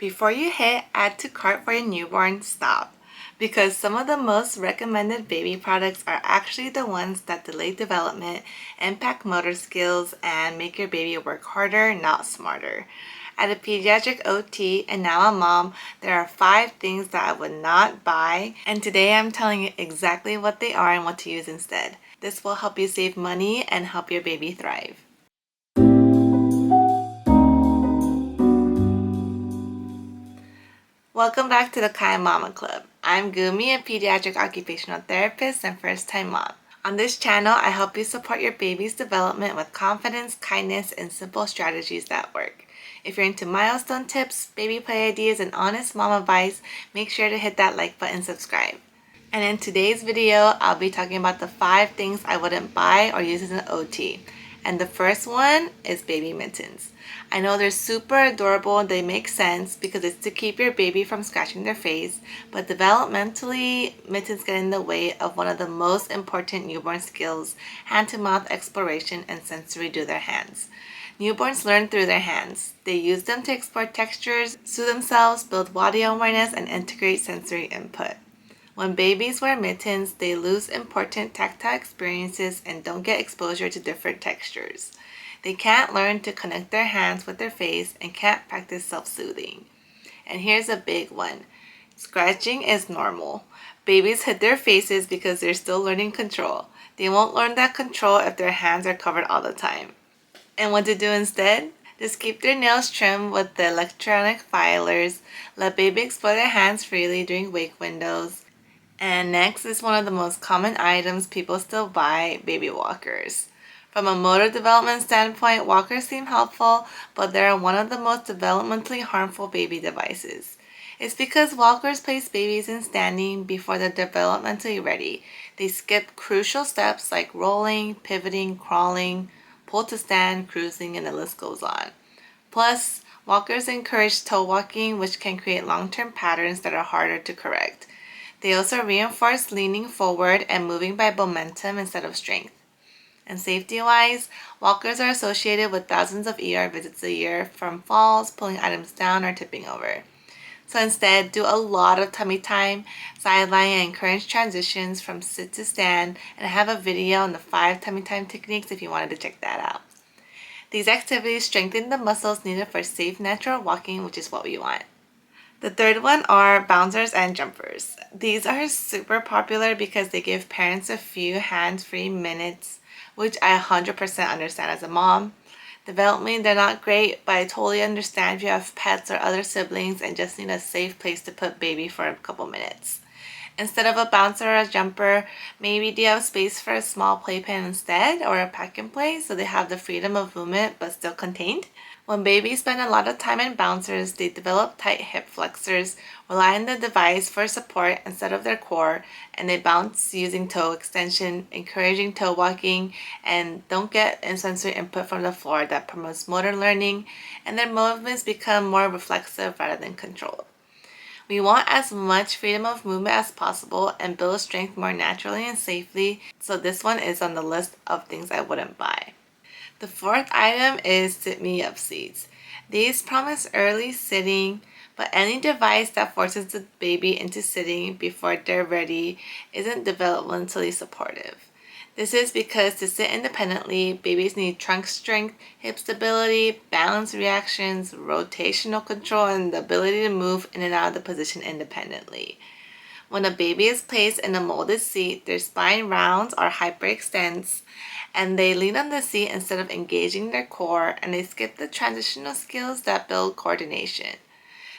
Before you hit add to cart for your newborn, stop. Because some of the most recommended baby products are actually the ones that delay development, impact motor skills, and make your baby work harder, not smarter. At a pediatric OT and now a mom, there are 5 things that I would not buy, and today I'm telling you exactly what they are and what to use instead. This will help you save money and help your baby thrive. Welcome back to the Kind Mama Club. I'm Gumi, a pediatric occupational therapist and first-time mom. On this channel, I help you support your baby's development with confidence, kindness, and simple strategies that work. If you're into milestone tips, baby play ideas, and honest mom advice, make sure to hit that like button and subscribe. And in today's video, I'll be talking about the 5 things I wouldn't buy or use as an OT. And the first one is baby mittens. I know they're super adorable and they make sense because it's to keep your baby from scratching their face, but developmentally, mittens get in the way of one of the most important newborn skills, hand-to-mouth exploration and sensory to their hands. Newborns learn through their hands. They use them to explore textures, soothe themselves, build body awareness, and integrate sensory input. When babies wear mittens, they lose important tactile experiences and don't get exposure to different textures. They can't learn to connect their hands with their face and can't practice self-soothing. And here's a big one. Scratching is normal. Babies hit their faces because they're still learning control. They won't learn that control if their hands are covered all the time. And what to do instead? Just keep their nails trimmed with the electronic filers. Let baby explore their hands freely during wake windows. And next is one of the most common items people still buy, baby walkers. From a motor development standpoint, walkers seem helpful, but they're one of the most developmentally harmful baby devices. It's because walkers place babies in standing before they're developmentally ready. They skip crucial steps like rolling, pivoting, crawling, pull to stand, cruising, and the list goes on. Plus, walkers encourage toe walking, which can create long-term patterns that are harder to correct. They also reinforce leaning forward and moving by momentum instead of strength. And safety-wise, walkers are associated with thousands of ER visits a year from falls, pulling items down, or tipping over. So instead, do a lot of tummy time, sideline, and encourage transitions from sit to stand, and I have a video on the 5 tummy time techniques if you wanted to check that out. These activities strengthen the muscles needed for safe, natural walking, which is what we want. The third one are bouncers and jumpers. These are super popular because they give parents a few hands-free minutes, which I 100% understand as a mom. Developmentally, they're not great, but I totally understand if you have pets or other siblings and just need a safe place to put baby for a couple minutes. Instead of a bouncer or a jumper, maybe do you have space for a small playpen instead or a pack and play so they have the freedom of movement but still contained? When babies spend a lot of time in bouncers, they develop tight hip flexors, rely on the device for support instead of their core, and they bounce using toe extension, encouraging toe walking, and don't get sensory input from the floor that promotes motor learning, and their movements become more reflexive rather than controlled. We want as much freedom of movement as possible and build strength more naturally and safely, so this one is on the list of things I wouldn't buy. The fourth item is sit-me-up seats. These promise early sitting, but any device that forces the baby into sitting before they're ready isn't developmentally supportive. This is because to sit independently, babies need trunk strength, hip stability, balance reactions, rotational control, and the ability to move in and out of the position independently. When a baby is placed in a molded seat, their spine rounds or hyperextends, and they lean on the seat instead of engaging their core, and they skip the transitional skills that build coordination.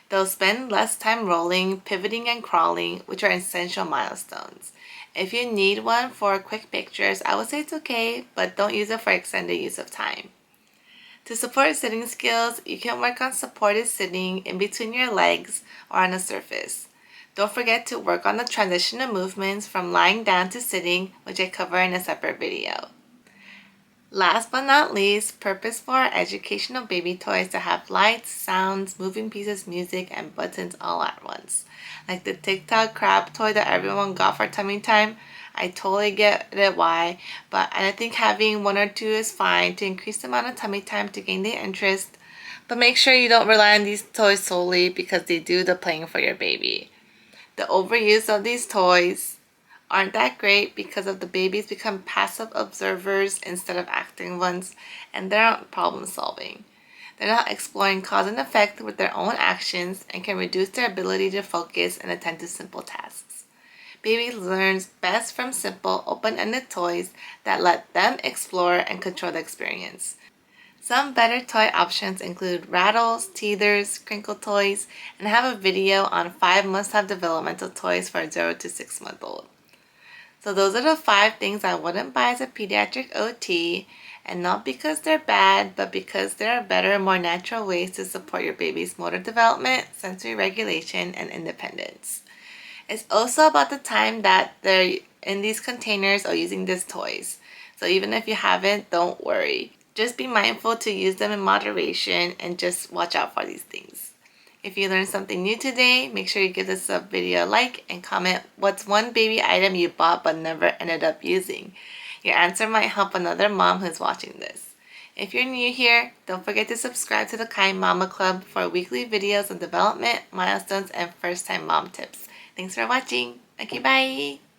They'll spend less time rolling, pivoting, and crawling, which are essential milestones. If you need one for quick pictures, I would say it's okay, but don't use it for extended use of time. To support sitting skills, you can work on supported sitting in between your legs or on a surface. Don't forget to work on the transitional movements from lying down to sitting, which I cover in a separate video. Last but not least, purposeful educational baby toys that have lights, sounds, moving pieces, music, and buttons all at once. Like the TikTok crab toy that everyone got for tummy time. I totally get it why, but I think having 1 or 2 is fine to increase the amount of tummy time to gain their interest. But make sure you don't rely on these toys solely because they do the playing for your baby. The overuse of these toys aren't that great because of the babies become passive observers instead of active ones, and they're not problem solving. They're not exploring cause and effect with their own actions and can reduce their ability to focus and attend to simple tasks. Baby learns best from simple, open-ended toys that let them explore and control the experience. Some better toy options include rattles, teethers, crinkle toys, and I have a video on 5 must-have developmental toys for a 0 to 6 month old. So those are the 5 things I wouldn't buy as a pediatric OT, and not because they're bad, but because there are better, more natural ways to support your baby's motor development, sensory regulation, and independence. It's also about the time that they're in these containers or using these toys. So even if you haven't, don't worry. Just be mindful to use them in moderation and just watch out for these things. If you learned something new today, make sure you give this video a like and comment what's one baby item you bought but never ended up using. Your answer might help another mom who's watching this. If you're new here, don't forget to subscribe to the Kind Mama Club for weekly videos on development, milestones, and first-time mom tips. Thanks for watching. Okay, bye!